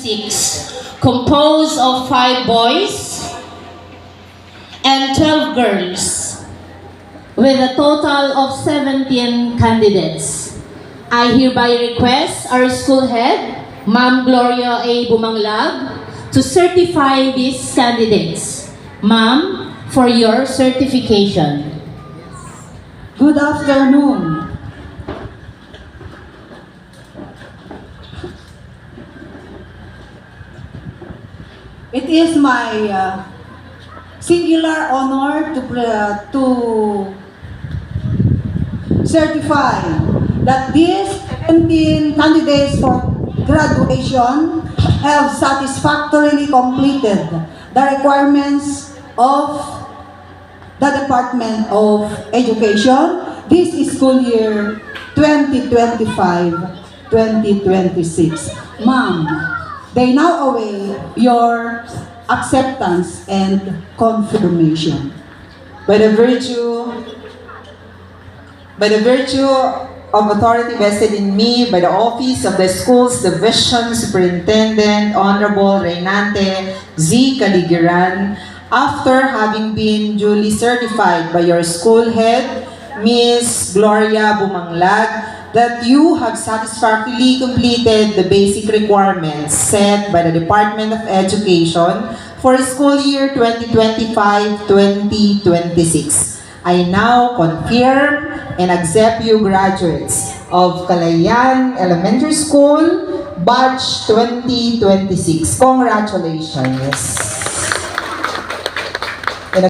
2026, composed of 5 boys and 12 girls, with a total of 17 candidates. I hereby request our school head, Ma'am Gloria A. Bumanglag, to certify these candidates. Ma'am, for your certification. Good afternoon. It is my singular honor to certify that these 17 candidates for graduation have satisfactorily completed the requirements of the Department of Education this school year 2025-2026. Ma'am, they now await your acceptance and confirmation. By the virtue of authority vested in me by the office of the school's division superintendent, Honorable Reynante Z. Caligiran, after having been duly certified by your school head, Ms. Gloria Bumanglag, that you have satisfactorily completed the basic requirements set by the Department of Education for school year 2025-2026. I now confirm and accept you graduates of Kalayaan Elementary School, Batch 2026. Congratulations!